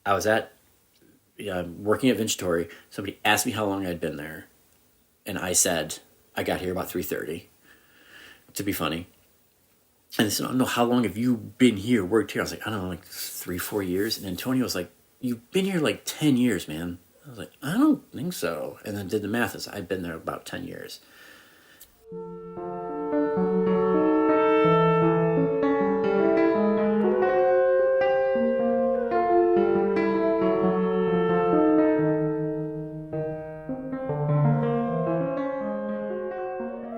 I was at working at Vinci. Somebody asked me how long I'd been there, and I said I got here about 3:30 to be funny. And they said, "Oh no, how long have you been here, worked here?" I was like, "I don't know, like 3, 4 years." And Antonio was like, "You've been here like 10 years, man." I was like, "I don't think so." And then did the math. I'd been there about 10 years.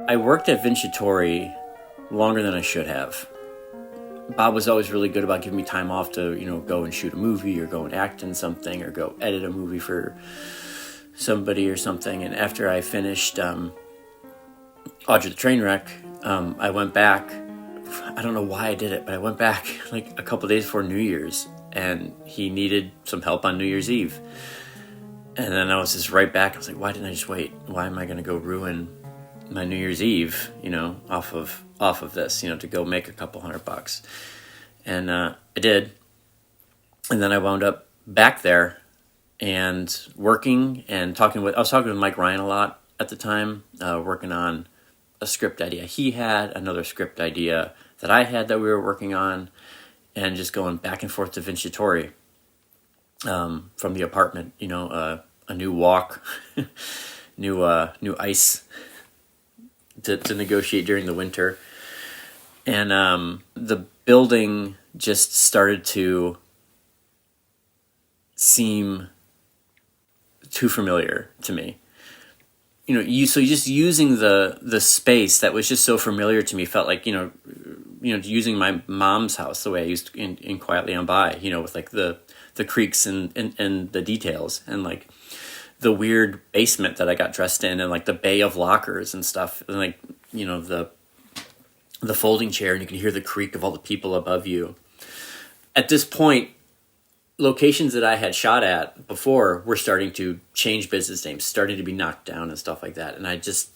I worked at Vincitori longer than I should have. Bob was always really good about giving me time off to, go and shoot a movie or go and act in something or go edit a movie for somebody or something. And after I finished Audrey the Trainwreck, I went back. I don't know why I did it, but I went back like a couple days before New Year's, and he needed some help on New Year's Eve. And then I was just right back. I was like, why didn't I just wait? Why am I going to go ruin my New Year's Eve, off of this, to go make a couple $100? And I did. And then I wound up back there and working and I was talking with Mike Ryan a lot at the time, working on a script idea he had, another script idea that I had that we were working on, and just going back and forth to Vincitori from the apartment, a new walk, new ice to negotiate during the winter. And the building just started to seem too familiar to me. So just using the space that was just so familiar to me felt like, using my mom's house the way I used in Quietly On By, with like the creaks and the details, and like the weird basement that I got dressed in, and like the bay of lockers and stuff, and like, the folding chair, and you can hear the creak of all the people above you. At this point, locations that I had shot at before were starting to change business names, starting to be knocked down and stuff like that. And I just,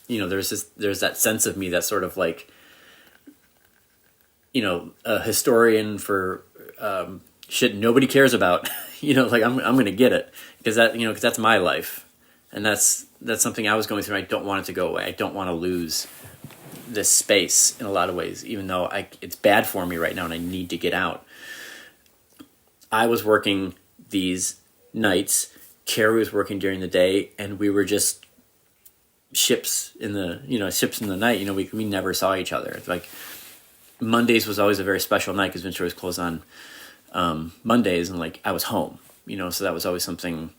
there's that sense of me that's sort of like, a historian for shit nobody cares about. Like I'm going to get it because that's my life, and that's something I was going through. I don't want it to go away. I don't want to lose this space in a lot of ways, even though it's bad for me right now and I need to get out. I was working these nights, Carrie was working during the day, and we were just ships in the night. We never saw each other. Like Mondays was always a very special night because Ventura was closed on Mondays, and like I was home, so that was always something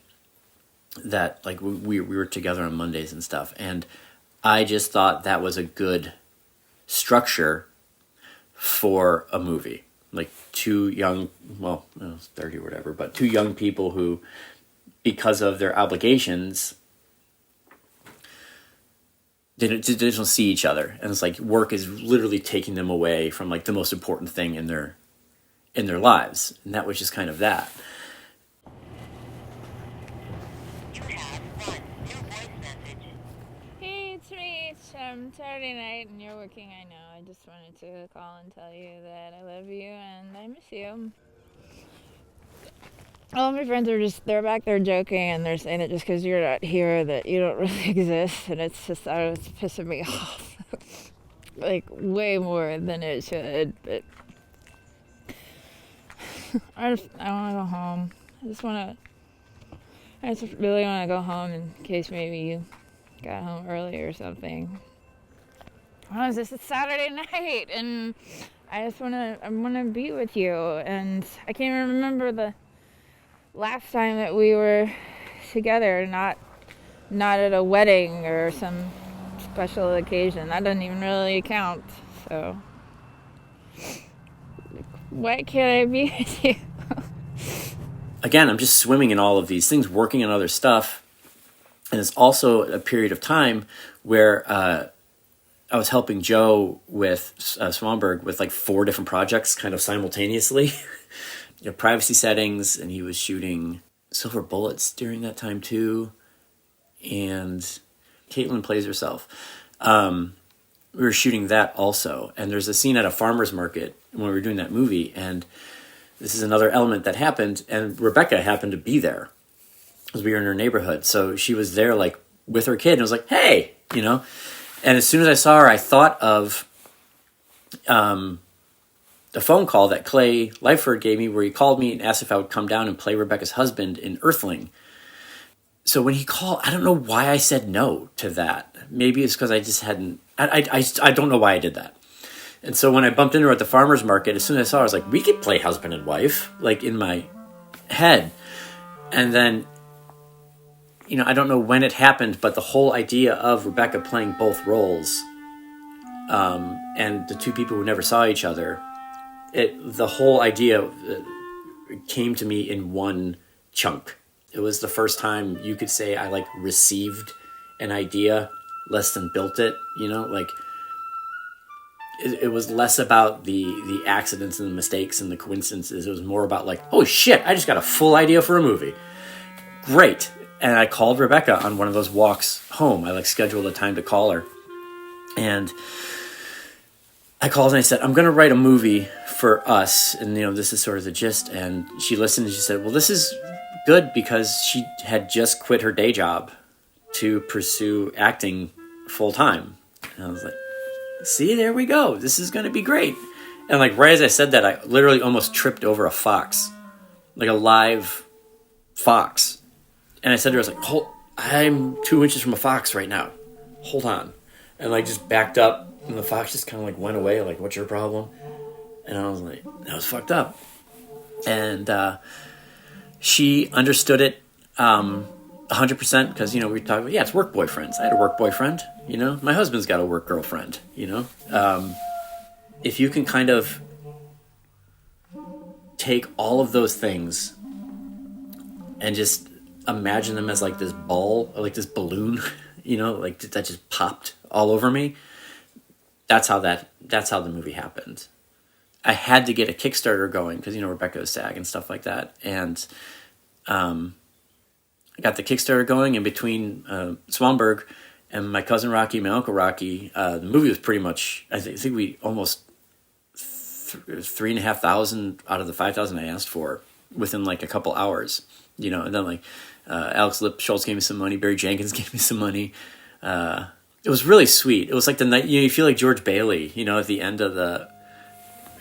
that like we were together on Mondays and stuff. And I just thought that was a good structure for a movie. Like two young, 30 or whatever, but two young people who, because of their obligations, they don't see each other. And it's like work is literally taking them away from like the most important thing in their lives. And that was just kind of that. Hey, it's me. It's Saturday night and you're working, I know. I just wanted to call and tell you that I love you and I miss you. All my friends they're back there joking and they're saying it just because you're not here that you don't really exist. And it's pissing me off. Like, way more than it should. But I want to go home. I just really want to go home in case maybe you got home early or something. Oh, it's Saturday night, and I want to be with you, and I can't even remember the last time that we were together, not at a wedding or some special occasion. That doesn't even really count, so why can't I be with you? Again, I'm just swimming in all of these things, working on other stuff, and it's also a period of time where I was helping Joe with Swanberg with like 4 different projects kind of simultaneously. Privacy settings, and he was shooting Silver Bullets during that time too. And Caitlin plays herself. We were shooting that also. And there's a scene at a farmer's market when we were doing that movie, and this is another element that happened, and Rebecca happened to be there because we were in her neighborhood. So she was there like with her kid, and I was like, hey, And as soon as I saw her, I thought of the phone call that Clay Lightford gave me, where he called me and asked if I would come down and play Rebecca's husband in Earthling. So when he called, I don't know why I said no to that. Maybe it's because I just hadn't. I don't know why I did that. And so when I bumped into her at the farmer's market, as soon as I saw her, I was like, we could play husband and wife, like in my head. And then, I don't know when it happened, but the whole idea of Rebecca playing both roles, and the two people who never saw each other, the whole idea came to me in one chunk. It was the first time you could say I like received an idea less than built it, it was less about the accidents and the mistakes and the coincidences. It was more about like, oh shit, I just got a full idea for a movie. Great. And I called Rebecca on one of those walks home. I like scheduled a time to call her. And I called and I said, I'm going to write a movie for us. And, this is sort of the gist. And she listened and she said, well, this is good, because she had just quit her day job to pursue acting full time. And I was like, see, there we go. This is going to be great. And like right as I said that, I literally almost tripped over a fox, like a live fox. And I said to her, I was like, I'm 2 inches from a fox right now. Hold on. And like just backed up, and the fox just kind of like went away. Like, what's your problem? And I was like, that was fucked up. And she understood it 100%, because, we talked about, it's work boyfriends. I had a work boyfriend, my husband's got a work girlfriend, if you can kind of take all of those things and just imagine them as like this ball, or like this balloon, like that just popped all over me. That's how the movie happened. I had to get a Kickstarter going because, Rebecca was SAG and stuff like that. And I got the Kickstarter going, and between Swanberg and my cousin Rocky, my uncle Rocky, the movie was pretty much, I think we almost 3,500 out of the 5,000 I asked for within like a couple hours, and then like Alex Lipschultz gave me some money, Barry Jenkins gave me some money. It was really sweet. It was like the night, you feel like George Bailey, at the end of the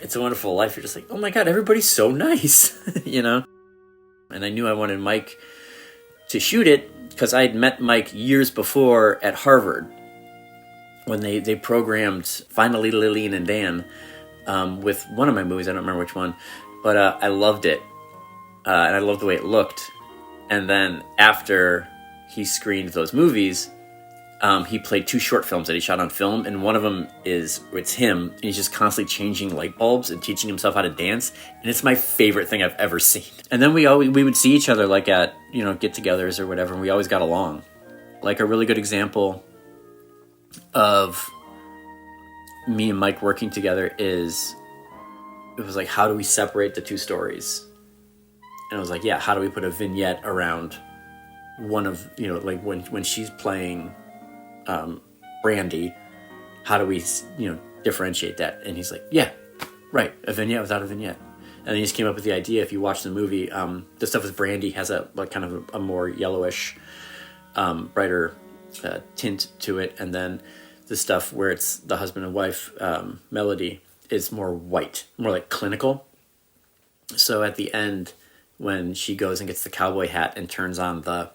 It's a Wonderful Life. You're just like, oh my God, everybody's so nice, And I knew I wanted Mike to shoot it because I had met Mike years before at Harvard when they programmed Finally Lillian and Dan with one of my movies. I don't remember which one, but I loved it. And I loved the way it looked. And then after he screened those movies, he played 2 short films that he shot on film, and one of them it's him, and he's just constantly changing light bulbs and teaching himself how to dance, and it's my favorite thing I've ever seen. And then we would see each other like at get-togethers or whatever, and we always got along. Like a really good example of me and Mike working together is, it was like, how do we separate the 2 stories? And I was like, how do we put a vignette around one of, like when she's playing Brandy, how do we, differentiate that? And he's like, right, a vignette without a vignette. And then he just came up with the idea, if you watch the movie, the stuff with Brandy has a kind of a more yellowish, brighter tint to it. And then the stuff where it's the husband and wife melody is more white, more like clinical. So at the end, when she goes and gets the cowboy hat and turns on the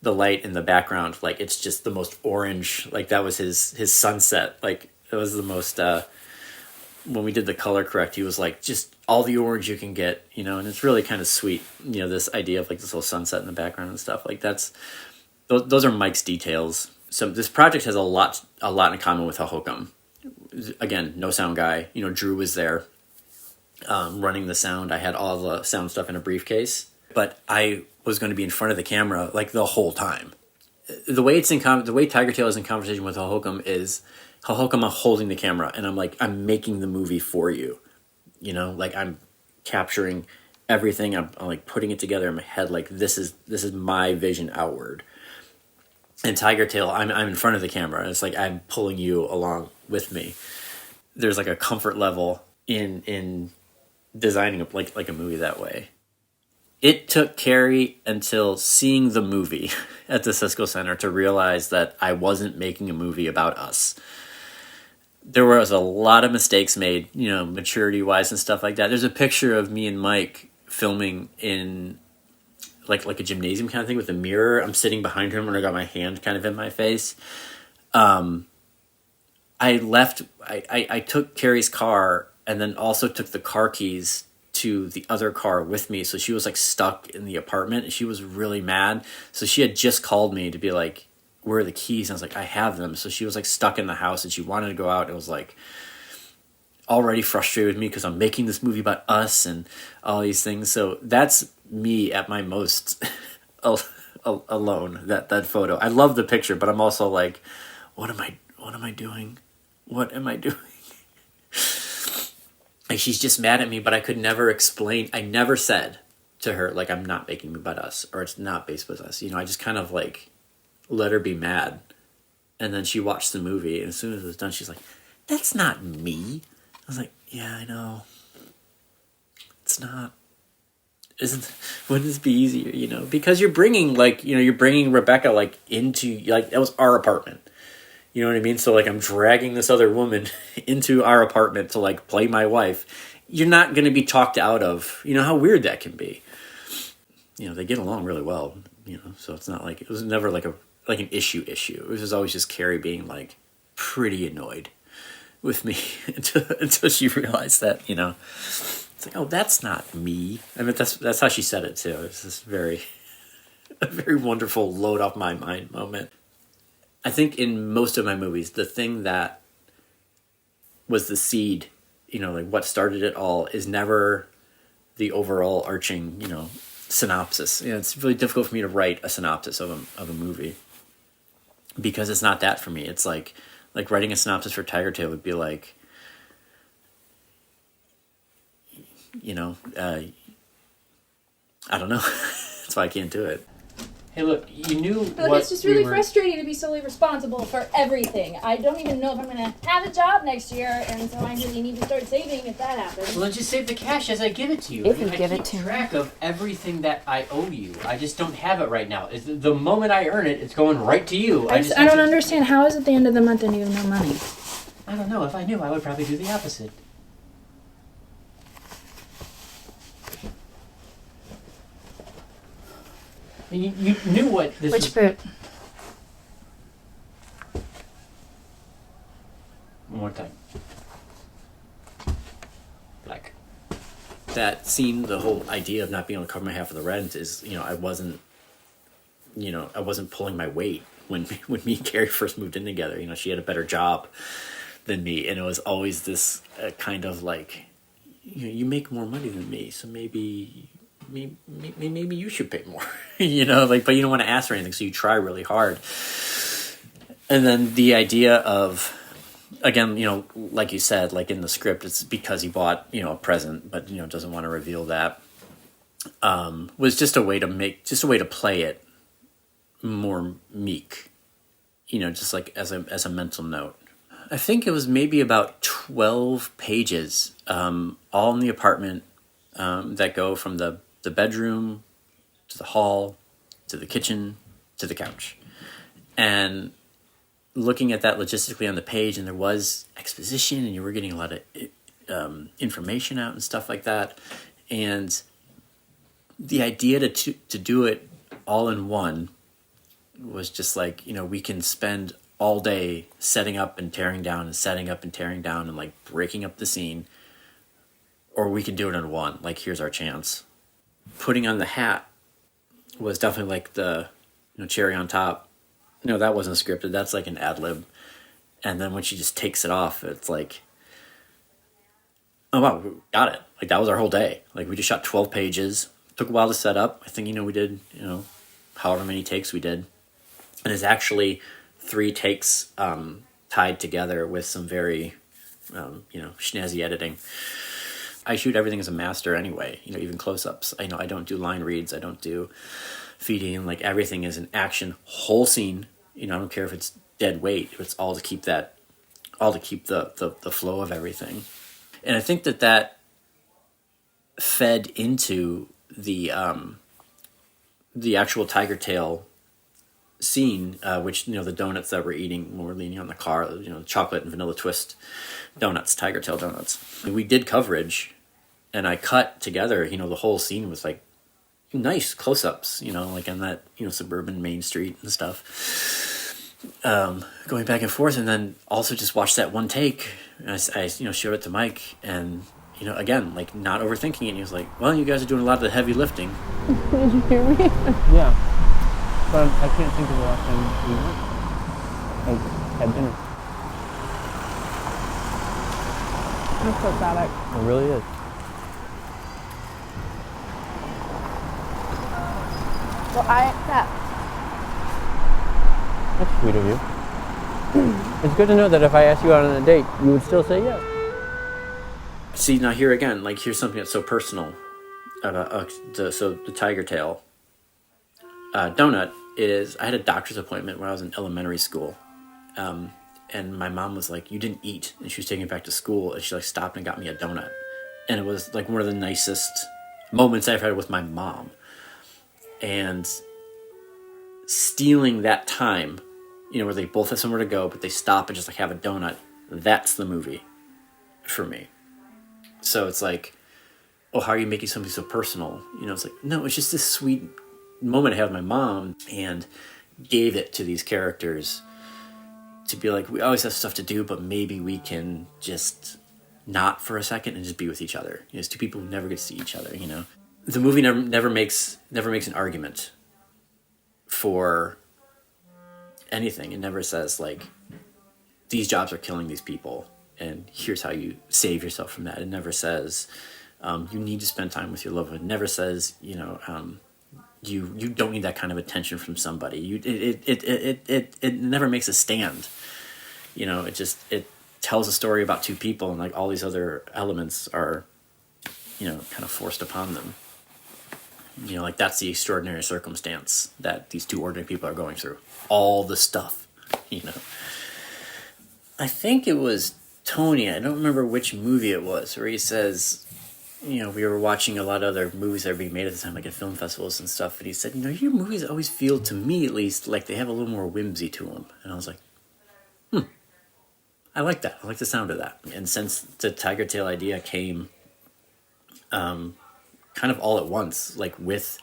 light in the background, like it's just the most orange, like that was his sunset. Like it was the most, when we did the color correct, he was like, just all the orange you can get, and it's really kind of sweet, this idea of like this little sunset in the background and stuff like those are Mike's details. So this project has a lot in common with Hohokam. Again, no sound guy, Drew was there, running the sound. I had all the sound stuff in a briefcase, but I was going to be in front of the camera like the whole time. The way the way Tiger Tail is in conversation with Hohokam is Hohokam holding the camera, and I'm making the movie for you. Like I'm capturing everything. I'm like putting it together in my head. Like this is my vision outward. And Tiger Tail, I'm in front of the camera. And it's like I'm pulling you along with me. There's like a comfort level in designing like a movie that way. It took Carrie until seeing the movie at the Cisco Center to realize that I wasn't making a movie about us. There was a lot of mistakes made, maturity-wise and stuff like that. There's a picture of me and Mike filming in like a gymnasium kind of thing with a mirror. I'm sitting behind him and I got my hand kind of in my face. I took Carrie's car and then also took the car keys to the other car with me. So she was like stuck in the apartment and she was really mad. So she had just called me to be like, where are the keys? And I was like, I have them. So she was like stuck in the house and she wanted to go out. It was like already frustrated with me because I'm making this movie about us and all these things. So that's me at my most alone, that photo. I love the picture, but I'm also like, what am I doing? What am I doing? Like, she's just mad at me, but I could never explain. I never said to her, like, I'm not making a movie about us, or it's not based with us. I just kind of like let her be mad. And then she watched the movie, and as soon as it was done, she's like, that's not me. I was like, yeah, I know. It's not. Wouldn't this be easier, because you're bringing you're bringing Rebecca like into that was our apartment. You know what I mean? So like I'm dragging this other woman into our apartment to like play my wife. You're not going to be talked out of, how weird that can be. They get along really well, so it's not like, it was never like an issue. It was just always just Carrie being like pretty annoyed with me until she realized that, it's like, oh, that's not me. I mean, that's how she said it too. It's this a very wonderful load off my mind moment. I think in most of my movies, the thing that was the seed, like what started it all, is never the overall arching, synopsis. It's really difficult for me to write a synopsis of a movie because it's not that for me. It's like writing a synopsis for Tiger Tail would be like, I don't know. That's why I can't do it. Hey, look, you knew it's just really frustrating to be solely responsible for everything. I don't even know if I'm going to have a job next year, and so I really need to start saving if that happens. Well, then just save the cash as I give it to you. If you give it to me. I keep track of everything that I owe you. I just don't have it right now. The moment I earn it, it's going right to you. I don't understand. How is it the end of the month and you have no money? I don't know. If I knew, I would probably do the opposite. You knew what this was. Which boot? One more time. Black. That scene, the whole idea of not being able to cover my half of the rent is, I wasn't pulling my weight when me and Carrie first moved in together. She had a better job than me, and it was always this kind of like, you make more money than me, so maybe you should pay more. But you don't want to ask for anything, so you try really hard. And then the idea of, again, like you said, like in the script, it's because he bought, a present, but, doesn't want to reveal that, was just a way to play it more meek, just like as a mental note. I think it was maybe about 12 pages, all in the apartment, that go from the bedroom to the hall to the kitchen to the couch. And looking at that logistically on the page, and there was exposition and you were getting a lot of information out and stuff like that. And the idea to do it all in one was just like, we can spend all day setting up and tearing down and setting up and tearing down and like breaking up the scene, or we can do it in one. Like, here's our chance. Putting on the hat was definitely like the cherry on top. That wasn't scripted. That's like an ad lib. And then when she just takes it off, it's like, oh wow, we got it. Like, that was our whole day. Like, we just shot 12 pages. Took a while to set up. I think we did however many takes we did, and it's actually 3 takes tied together with some very snazzy editing. I shoot everything as a master anyway, even close-ups. I don't do line reads. I don't do feeding. Like, everything is an action, whole scene. I don't care if it's dead weight. It's all to keep the flow of everything. And I think that fed into the actual tiger tail scene, which, you know, the donuts that we're eating when we're leaning on the car, you know, chocolate and vanilla twist donuts, tiger tail donuts. We did coverage, and I cut together, you know, the whole scene was like nice close-ups, you know, like on that, you know, suburban main street and stuff, going back and forth. And then also just watched that one take. I you know, showed it to Mike, and, you know, again, like, not overthinking it. And he was like, well, you guys are doing a lot of the heavy lifting. Did you hear me? Yeah. But I can't think of the last time we went. Like, had dinner. I'm pathetic. It really is. Well, I accept. That's sweet of you. It's good to know that if I asked you out on a date, you would still say yes. See, now here again, like, here's something that's so personal about the tiger tail donut is, I had a doctor's appointment when I was in elementary school, and my mom was like, you didn't eat, and she was taking me back to school, and she like stopped and got me a donut, and it was like one of the nicest moments I've had with my mom. And stealing that time, you know, where they both have somewhere to go, but they stop and just like have a donut, that's the movie for me. So it's like, oh, how are you making something so personal? You know, it's like, no, it's just this sweet moment I had with my mom, and gave it to these characters to be like, we always have stuff to do, but maybe we can just not for a second and just be with each other. You know, it's two people who never get to see each other, you know. The movie never makes an argument for anything. It never says, like, these jobs are killing these people, and here's how you save yourself from that. It never says, you need to spend time with your loved one. It never says, you know, you don't need that kind of attention from somebody. It never makes a stand. You know, it tells a story about two people, and like all these other elements are, you know, kind of forced upon them. You know, like, that's the extraordinary circumstance that these two ordinary people are going through. All the stuff, you know. I think it was Tony, I don't remember which movie it was, where he says, you know, we were watching a lot of other movies that were being made at the time, like at film festivals and stuff, and he said, you know, your movies always feel, to me at least, like they have a little more whimsy to them. And I was like, I like that. I like the sound of that. And since the tiger tail idea came kind of all at once, like with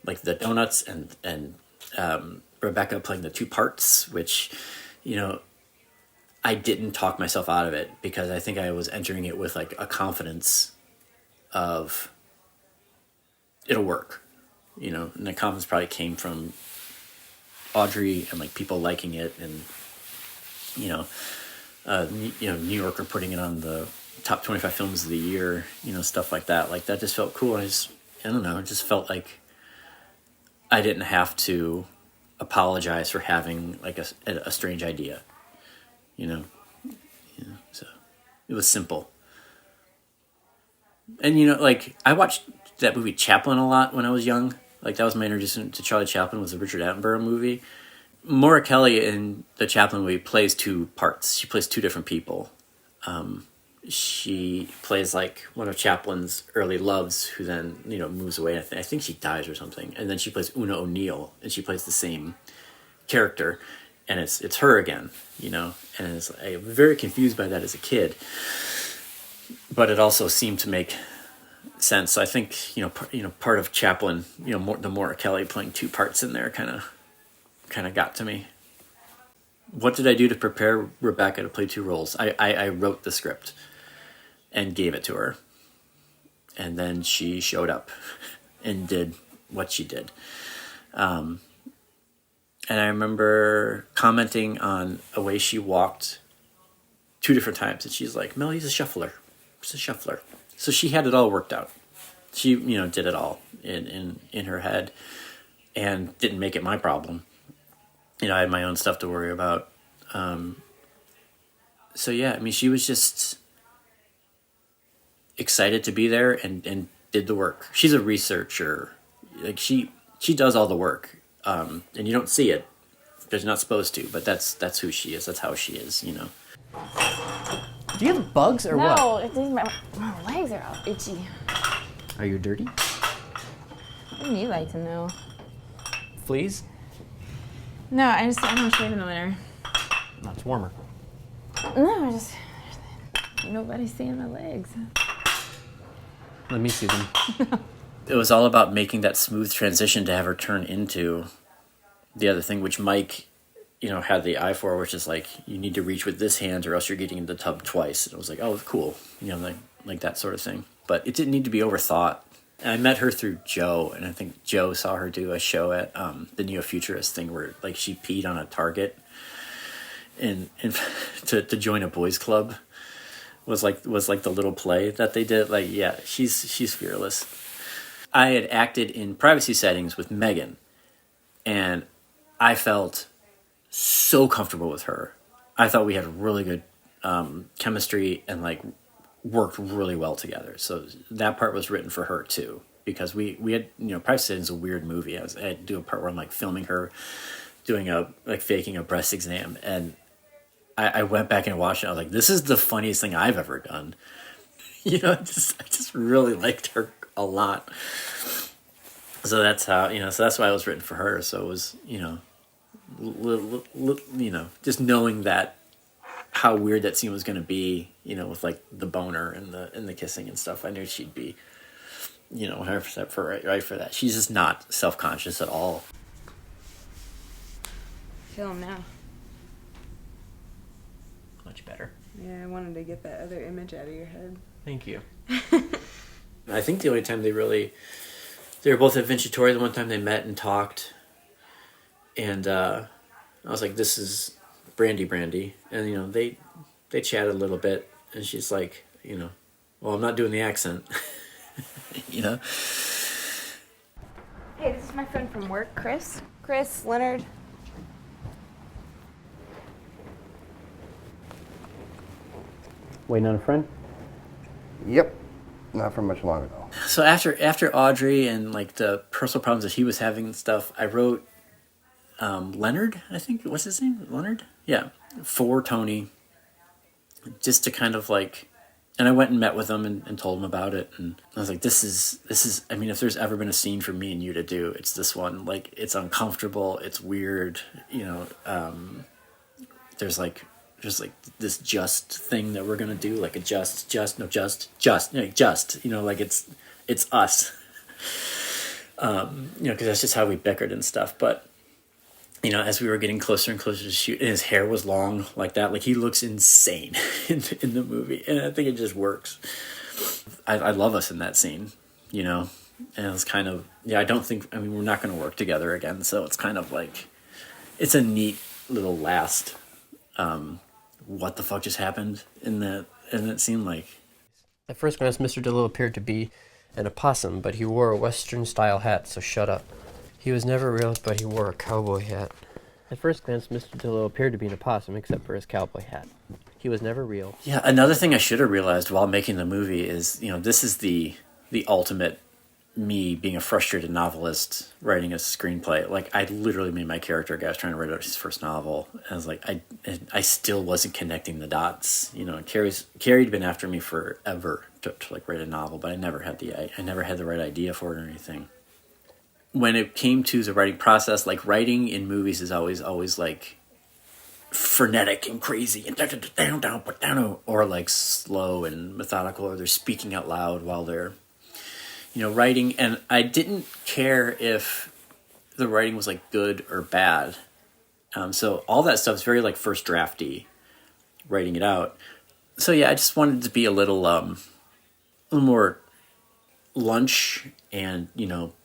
like the donuts and Rebecca playing the two parts, which, you know, I didn't talk myself out of it, because I think I was entering it with like a confidence of it'll work, you know, and the confidence probably came from Audrey and like people liking it, and you know, New Yorker putting it on the top 25 films of the year, you know, stuff like that. Like, that just felt cool. I don't know, it just felt like I didn't have to apologize for having like a strange idea, you know, so it was simple. And, you know, like, I watched that movie Chaplin a lot when I was young. Like, that was my introduction to Charlie Chaplin, was the Richard Attenborough movie. Maura Kelly in the Chaplin movie plays two parts. She plays two different people. She plays like one of Chaplin's early loves, who then, you know, moves away. I think she dies or something. And then she plays Una O'Neill, and she plays the same character, and it's her again, you know. And I was very confused by that as a kid, but it also seemed to make sense. So I think, part of Chaplin, the Maura Kelly playing two parts in there kind of got to me. What did I do to prepare Rebecca to play two roles? I wrote the script and gave it to her, and then she showed up and did what she did. And I remember commenting on a way she walked two different times, and she's like, Mel, he's a shuffler. He's a shuffler. So she had it all worked out. She, did it all in her head, and didn't make it my problem. I had my own stuff to worry about. So yeah, she was just excited to be there and did the work. She's a researcher. Like, she does all the work. And you don't see it. They're not supposed to, but that's who she is. That's how she is, Do you have bugs or what? No, my legs are all itchy. Are you dirty? What do you like to know? Fleas? No, I don't shave in the winter. No, it's warmer. No, nobody's seeing my legs. Let me see them. It was all about making that smooth transition to have her turn into the other thing, which Mike, had the eye for, which is like, you need to reach with this hand or else you're getting in the tub twice. And it was like, oh, cool. Like that sort of thing. But it didn't need to be overthought. And I met her through Joe, and I think Joe saw her do a show at the Neo-Futurist thing where like she peed on a Target and to join a boys club was like the little play that they did. Like, yeah, she's fearless. I had acted in privacy settings with Megan, and I felt so comfortable with her. I thought we had really good chemistry and like worked really well together. So that part was written for her too, because we had, privacy settings is a weird movie. I had to do a part where I'm like filming her doing faking a breast exam, and I went back and watched it. I was like, this is the funniest thing I've ever done. I just really liked her a lot. So that's how, so that's why it was written for her. So it was, just knowing that how weird that scene was going to be, with like the boner and the kissing and stuff. I knew she'd be, 100% right for that. She's just not self-conscious at all. Feel them now. Much better. Yeah, I wanted to get that other image out of your head. Thank you. I think the only time they were both at Vincitori, the one time they met and talked, and I was like, this is Brandy, and they chatted a little bit, and she's like, well, I'm not doing the accent. Hey, this is my friend from work, Chris. Chris Leonard. Waiting on a friend? Yep. Not for much longer, though. So after Audrey and like the personal problems that he was having and stuff, I wrote Leonard, I think. What's his name? Leonard? Yeah. For Tony. Just to kind of like... And I went and met with him and told him about it. And I was like, this is... I mean, if there's ever been a scene for me and you to do, it's this one. Like, it's uncomfortable. It's weird. There's like this just thing that we're gonna do, like a just, like it's us, because that's just how we bickered and stuff. But as we were getting closer and closer to shoot, and his hair was long like that, like he looks insane in the movie, and I think it just works. I love us in that scene, and it's kind of, I don't think, we're not going to work together again, so it's kind of like, it's a neat little last. What the fuck just happened in that scene? Like, At first glance, Mr. DeLille appeared to be an opossum, but he wore a Western-style hat, so shut up. He was never real, but he wore a cowboy hat. At first glance, Mr. DeLille appeared to be an opossum, except for his cowboy hat. He was never real. Yeah, another thing I should have realized while making the movie is, this is the ultimate me being a frustrated novelist writing a screenplay. Like, I literally made my character a guy was trying to write out his first novel. I was like, I still wasn't connecting the dots. Carrie'd been after me forever to like write a novel, but I never had the right idea for it or anything. When it came to the writing process, like writing in movies is always like frenetic and crazy and or like slow and methodical, or they're speaking out loud while they're writing. And I didn't care if the writing was like good or bad. So all that stuff is very like first drafty, writing it out. So yeah, I just wanted to be a little more lunch and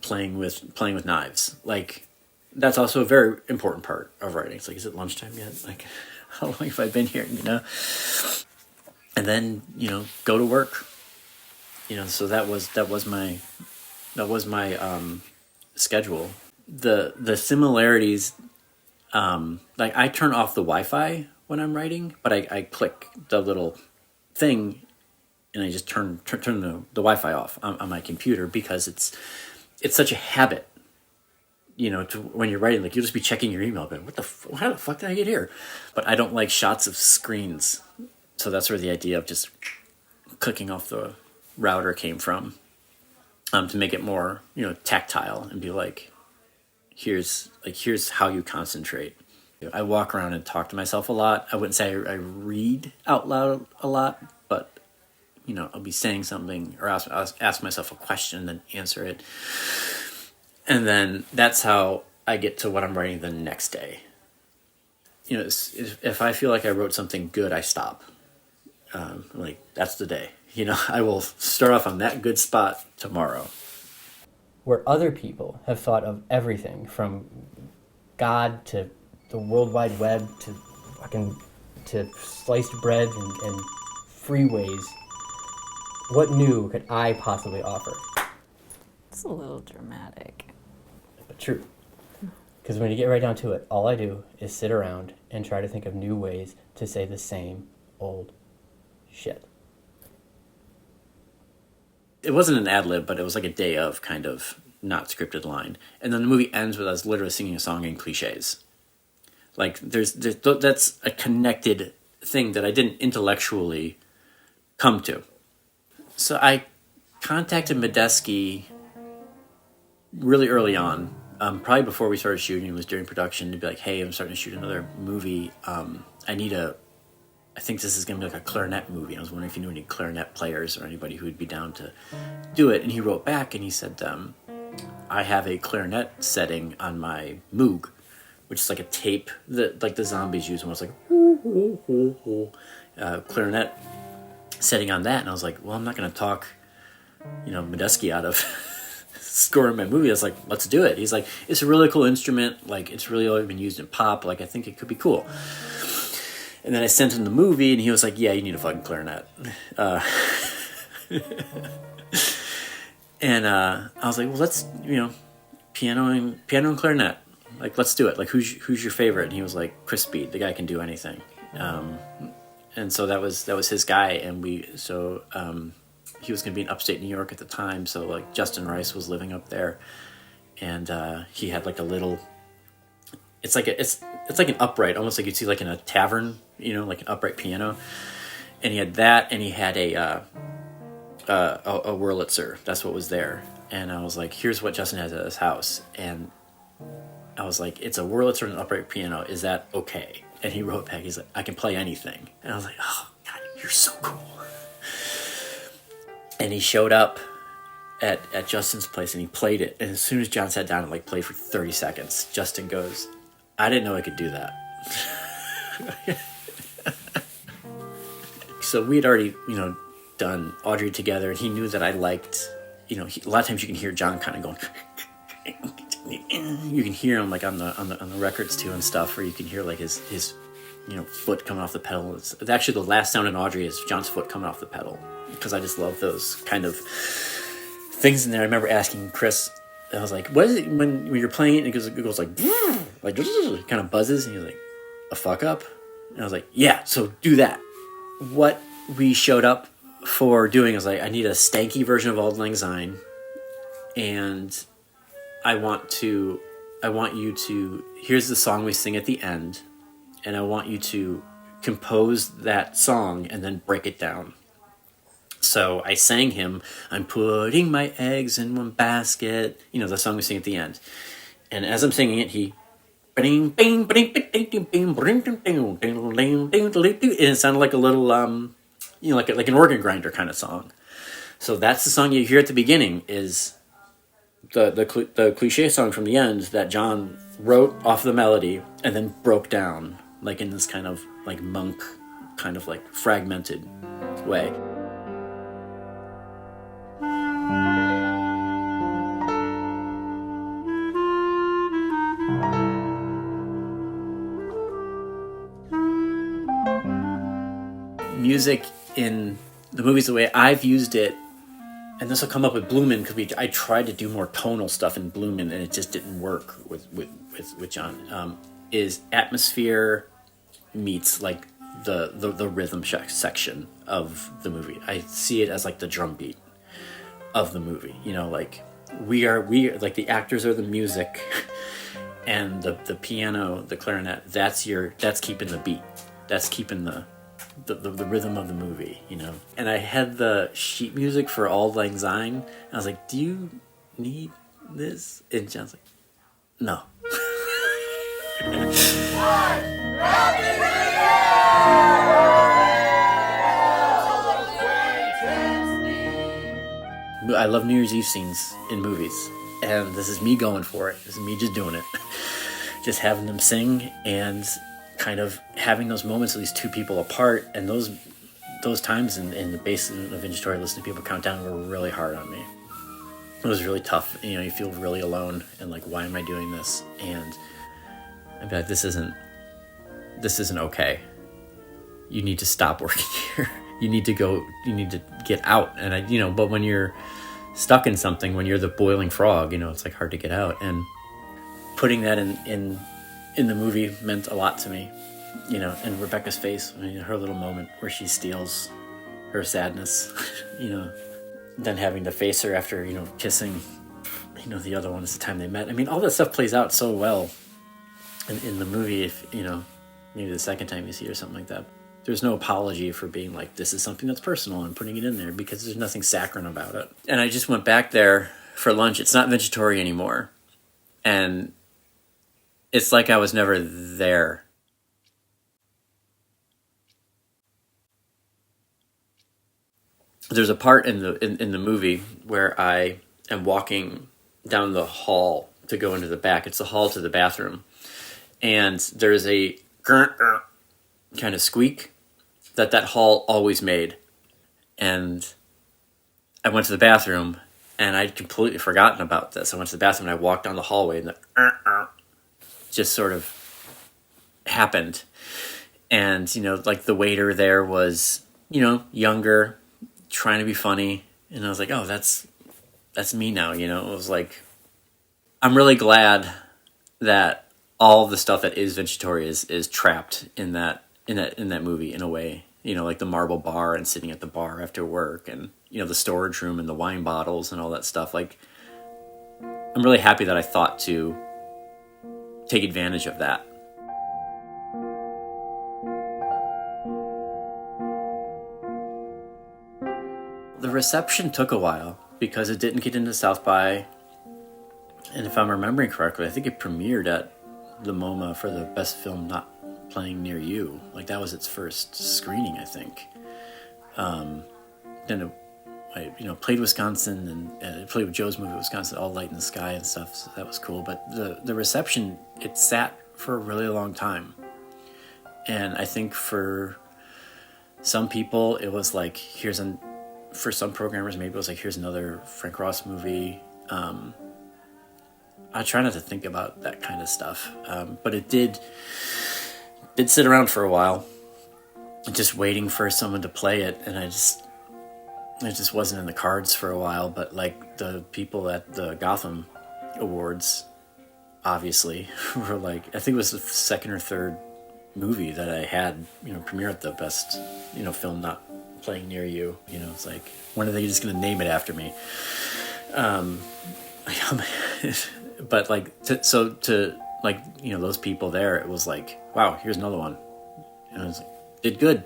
playing with knives. Like, that's also a very important part of writing. It's like, is it lunchtime yet? Like, how long have I been here? And then go to work. So that was my schedule. The similarities, like I turn off the Wi-Fi when I'm writing, but I click the little thing and I just turn the Wi-Fi off on my computer, because it's such a habit, to when you're writing, like you'll just be checking your email, but how the fuck did I get here? But I don't like shots of screens, so that's where the idea of just clicking off the router came from. to make it more, tactile and be like, here's how you concentrate. I walk around and talk to myself a lot. I wouldn't say I read out loud a lot, but I'll be saying something or ask myself a question, then answer it. And then that's how I get to what I'm writing the next day. If I feel like I wrote something good, I stop. That's the day. I will start off on that good spot tomorrow. Where other people have thought of everything from God to the World Wide Web to sliced bread and freeways, what new could I possibly offer? It's a little dramatic. But true. Because when you get right down to it, all I do is sit around and try to think of new ways to say the same old shit. It wasn't an ad lib, but it was like a day of kind of not scripted line. And then the movie ends with us literally singing a song in cliches. Like that's a connected thing that I didn't intellectually come to. So I contacted Medeski really early on, probably before we started shooting. It was during production, to be like, hey, I'm starting to shoot another movie. I think this is going to be like a clarinet movie. I was wondering if you knew any clarinet players or anybody who would be down to do it. And he wrote back and he said, I have a clarinet setting on my Moog, which is like a tape that like the zombies use when it's like clarinet setting on that. And I was like, well, I'm not going to talk, Medeski out of scoring my movie. I was like, let's do it. He's like, it's a really cool instrument. Like, it's really only been used in pop. Like, I think it could be cool. And then I sent him the movie, and he was like, yeah, you need a fucking clarinet. And I was like, well, let's, piano and clarinet. Like, let's do it. Like, who's your favorite? And he was like, Chris Speed. The guy can do anything. And so that was his guy. And he was going to be in upstate New York at the time. So, like, Justin Rice was living up there. And he had, like, a little... It's like an upright, almost like you'd see like in a tavern, like an upright piano. And he had that, and he had a Wurlitzer. That's what was there. And I was like, here's what Justin has at his house. And I was like, it's a Wurlitzer and an upright piano. Is that okay? And he wrote back, he's like, I can play anything. And I was like, oh, God, you're so cool. And he showed up at Justin's place, and he played it. And as soon as John sat down and like played for 30 seconds, Justin goes, I didn't know I could do that. So we had already, done Audrey together, and he knew that I liked, a lot of times you can hear John kind of going, you can hear him like on the records too and stuff, or you can hear like his foot coming off the pedal. It's actually the last sound in Audrey is John's foot coming off the pedal, because I just love those kind of things in there. I remember asking Chris, I was like, what is it when you're playing it? And it goes like kind of buzzes, and he's like, a fuck up? And I was like, yeah, so do that. What we showed up for doing is like, I need a stanky version of Auld Lang Syne, and I want you to, here's the song we sing at the end, and I want you to compose that song and then break it down. So I sang him, I'm putting my eggs in one basket, the song we sing at the end. And as I'm singing it, he... And it sounded like a little, like an organ grinder kind of song. So that's the song you hear at the beginning, is the cliche song from the end that John wrote off the melody and then broke down, like in this kind of like monk, kind of like fragmented way. Music in the movies, the way I've used it, and this will come up with Bloomin', because I tried to do more tonal stuff in Bloomin', and it just didn't work with John, is atmosphere meets like the rhythm section of the movie. I see it as like the drum beat of the movie, like we are like the actors are the music, and the piano, the clarinet, that's keeping the beat, that's keeping the rhythm of the movie, And I had the sheet music for Auld Lang Syne. I was like, do you need this? And John's like, no. I love New Year's Eve scenes in movies, and this is me going for it. This is me just doing it. Just having them sing and kind of having those moments of these two people apart, and those times in the basement of Inventory listening to people count down were really hard on me. It was really tough. You feel really alone and like, why am I doing this? And I'd be like, this isn't okay. You need to stop working here. You need to get out. And but when you're stuck in something, when you're the boiling frog, it's like hard to get out. And putting that in the movie meant a lot to me, and Rebecca's face, her little moment where she steals her sadness, then having to face her after, kissing, the other one is the time they met. All that stuff plays out so well in the movie, if, maybe the second time you see it or something like that. There's no apology for being like, this is something that's personal and putting it in there, because there's nothing saccharine about it. And I just went back there for lunch. It's not Vegetory anymore. And it's like I was never there. There's a part in the movie where I am walking down the hall to go into the back. It's the hall to the bathroom. And there's a kind of squeak that hall always made. And I went to the bathroom, and I'd completely forgotten about this. I went to the bathroom, and I walked down the hallway, and the just sort of happened. And, like the waiter there was, younger, trying to be funny. And I was like, oh, that's me now, It was like, I'm really glad that all the stuff that is Vegetory is trapped in that movie in a way, like the marble bar and sitting at the bar after work, and the storage room and the wine bottles and all that stuff. Like, I'm really happy that I thought to take advantage of that. The reception took a while because it didn't get into South by, and if I'm remembering correctly, I think it premiered at the MoMA for the best film not playing near you. Like, that was its first screening, I think. Then I played Wisconsin, and it played with Joe's movie Wisconsin, All Light in the Sky and stuff, so that was cool. But the reception, it sat for a really long time. And I think for some people it was like, for some programmers maybe it was like, here's another Frank Ross movie. I try not to think about that kind of stuff, but it did sit around for a while, just waiting for someone to play it, and it just wasn't in the cards for a while. But like the people at the Gotham Awards, obviously, were like, I think it was the second or third movie that I had, premiere at the best, film not playing near you. It's like, when are they just going to name it after me? But like, those people there, it was like, wow, here's another one. And it was like, did good,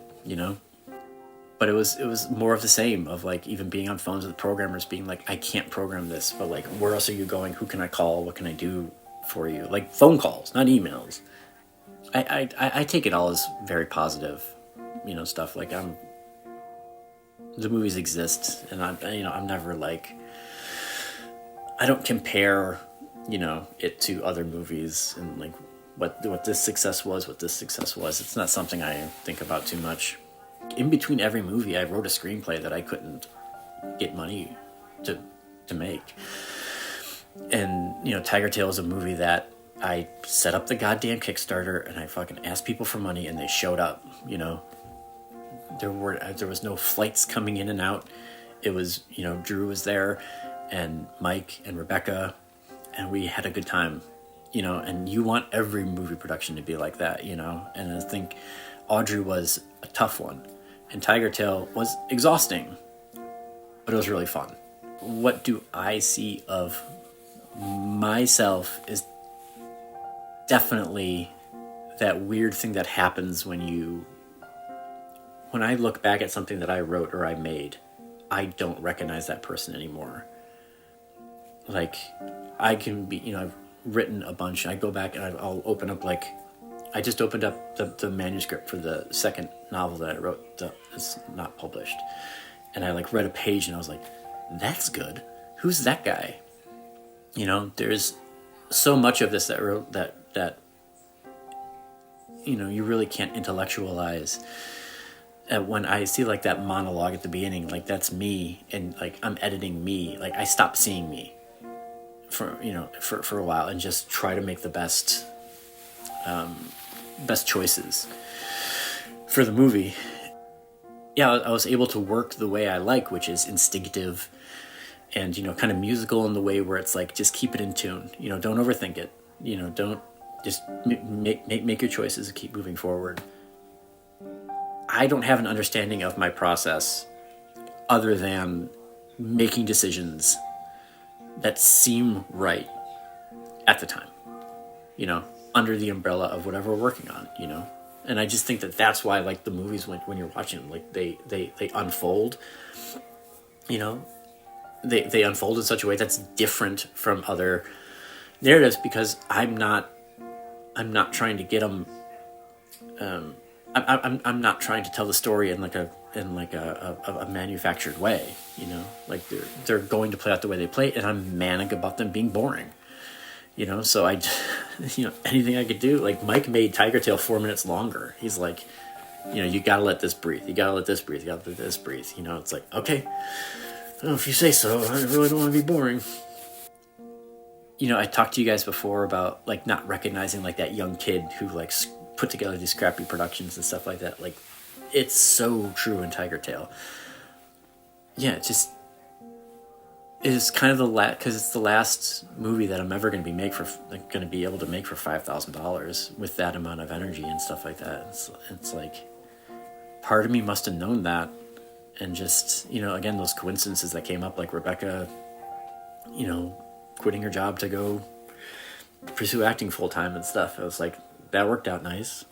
But it was more of the same, of like, even being on phones with programmers, being like, I can't program this, but like, where else are you going? Who can I call? What can I do for you? Like, phone calls, not emails. I take it all as very positive, stuff. Like, the movies exist, and I'm never like, I don't compare, it to other movies and like what this success was, what this success was. It's not something I think about too much. In between every movie, I wrote a screenplay that I couldn't get money to make. And, Tiger Tail is a movie that I set up the goddamn Kickstarter, and I fucking asked people for money, and they showed up, There was no flights coming in and out. It was, Drew was there, and Mike and Rebecca, and we had a good time, and you want every movie production to be like that, and I think Audrey was a tough one, and Tiger Tail was exhausting, but it was really fun. What do I see of myself is definitely that weird thing that happens when when I look back at something that I wrote or I made, I don't recognize that person anymore. Like, I can be, I've written a bunch. I go back and I'll open up, like, I just opened up the manuscript for the second novel that I wrote that's not published. And I, like, read a page and I was like, that's good. Who's that guy? There's so much of this that you really can't intellectualize. When I see, like, that monologue at the beginning, like, that's me, and, like, I'm editing me. Like, I stop seeing me for a while and just try to make the best choices for the movie. Yeah, I was able to work the way I like, which is instinctive and, kind of musical in the way where it's like, just keep it in tune. Don't overthink it. Don't just make your choices and keep moving forward. I don't have an understanding of my process other than making decisions that seem right at the time, under the umbrella of whatever we're working on, And I just think that that's why, like, the movies, when you're watching them, like, they unfold, they unfold in such a way that's different from other narratives, because I'm not trying to get them. I'm not trying to tell the story in a manufactured way, Like, they're going to play out the way they play, and I'm manic about them being boring, So I, anything I could do. Like, Mike made Tiger Tail 4 minutes longer. He's like, you gotta let this breathe. You gotta let this breathe. You gotta let this breathe. It's like, okay, well, if you say so. I really don't want to be boring. I talked to you guys before about, like, not recognizing, like, that young kid who, like, put together these crappy productions and stuff like that. Like, it's so true in Tiger Tail. Yeah, it's kind of because it's the last movie that I'm ever going to be able to make for $5,000 with that amount of energy and stuff like that. It's like, part of me must have known that, and just, again, those coincidences that came up, like Rebecca, quitting her job to go pursue acting full time and stuff. I was like, that worked out nice.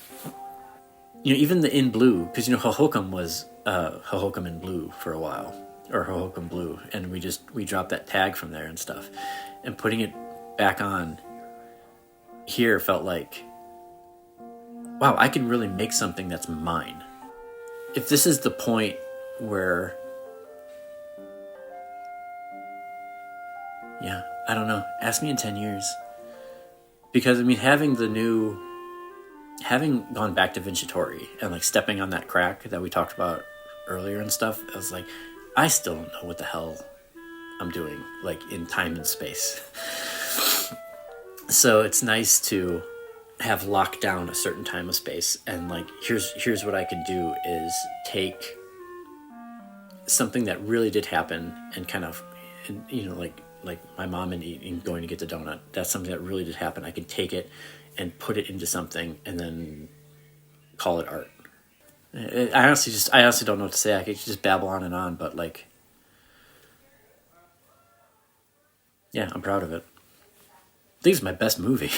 Even the In Blue, because Hohokam was Hohokam in Blue for a while, or Hohokam Blue, and we dropped that tag from there and stuff, and putting it back on here felt like, wow, I can really make something that's mine. If this is the point where, yeah, I don't know, ask me in 10 years. Because, having gone back to Vincitori and, like, stepping on that crack that we talked about earlier and stuff, I was like, I still don't know what the hell I'm doing, like, in time and space. So it's nice to have locked down a certain time of space, and, like, here's what I can do is take something that really did happen and kind of, like my mom and going to get the donut. That's something that really did happen. I can take it and put it into something and then call it art. I honestly don't know what to say. I could just babble on and on, but, like, yeah, I'm proud of it. I think it's my best movie.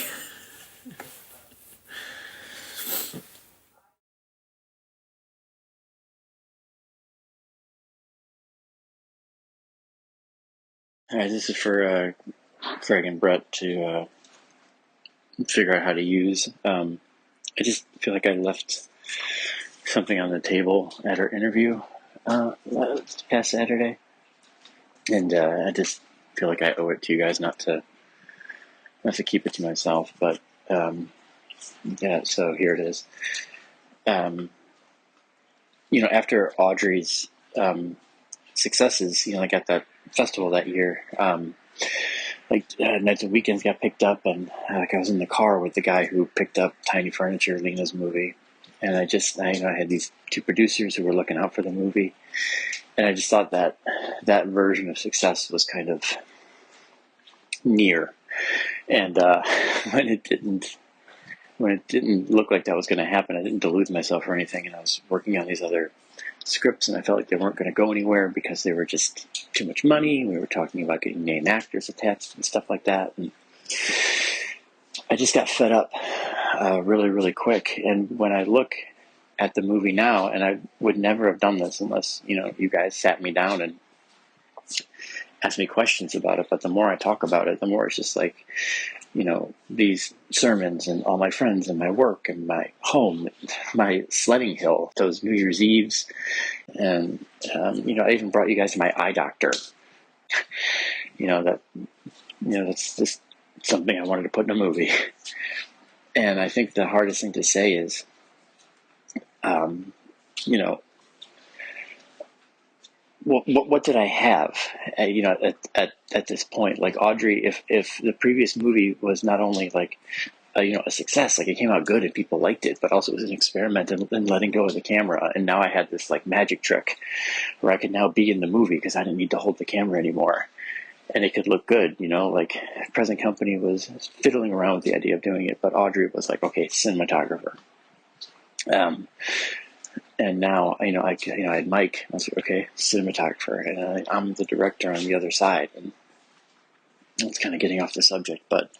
All right, this is for Craig and Brett to figure out how to use. I just feel like I left something on the table at our interview past Saturday, and I just feel like I owe it to you guys not to keep it to myself. But yeah, so here it is. After Audrey's successes, like at that festival that year, nights and weekends got picked up, and I was in the car with the guy who picked up Tiny Furniture, Lena's movie, and I had these two producers who were looking out for the movie, and I just thought that version of success was kind of near, and when it didn't look like that was going to happen, I didn't delude myself or anything, and I was working on these other scripts, and I felt like they weren't going to go anywhere because they were just too much money. We were talking about getting name actors attached and stuff like that, and I just got fed up really, really quick. And when I look at the movie now, and I would never have done this unless, you guys sat me down and asked me questions about it. But the more I talk about it, the more it's just like, these sermons and all my friends and my work and my home, my sledding hill, those New Year's Eves. And, I even brought you guys to my eye doctor. That's just something I wanted to put in a movie. And I think the hardest thing to say is, what did I have, at this point? Like Audrey, if the previous movie was not only like, a success, like it came out good and people liked it, but also it was an experiment in letting go of the camera. And now I had this like magic trick where I could now be in the movie because I didn't need to hold the camera anymore. And it could look good, like present company was fiddling around with the idea of doing it, but Audrey was like, okay, cinematographer. And now, I had Mike. I was like, okay, cinematographer, and I'm the director on the other side. And it's kind of getting off the subject, but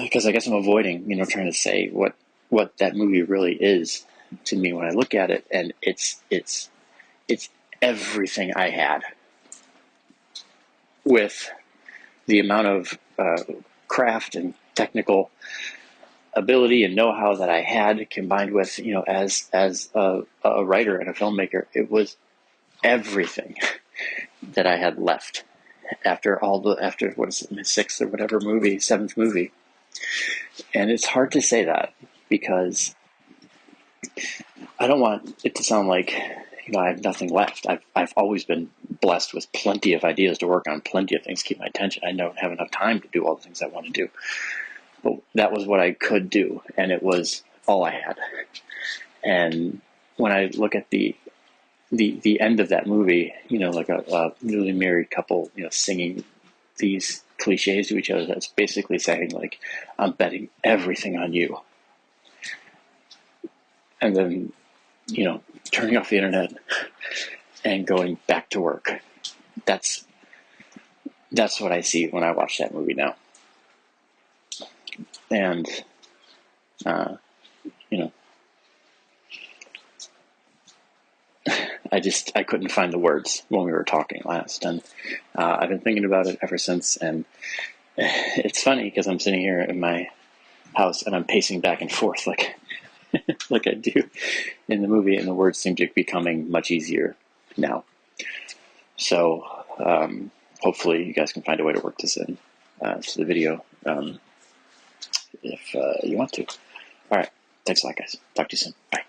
because I guess I'm avoiding, trying to say what that movie really is to me when I look at it, and it's everything I had, with the amount of craft and technical ability and know-how that I had, combined with, as a writer and a filmmaker, it was everything that I had left after what is it, my seventh movie. And it's hard to say that because I don't want it to sound like, I have nothing left. I've always been blessed with plenty of ideas to work on, plenty of things to keep my attention. I don't have enough time to do all the things I want to do. But that was what I could do, and it was all I had. And when I look at the end of that movie, like a newly married couple, singing these cliches to each other, that's basically saying, like, I'm betting everything on you. And then, turning off the internet and going back to work. That's what I see when I watch that movie now. And, I couldn't find the words when we were talking last. And I've been thinking about it ever since. And it's funny because I'm sitting here in my house and I'm pacing back and forth like like I do in the movie, and the words seem to be becoming much easier now. So hopefully you guys can find a way to work this in to the video if you want to. All right. Thanks a lot, guys. Talk to you soon. Bye.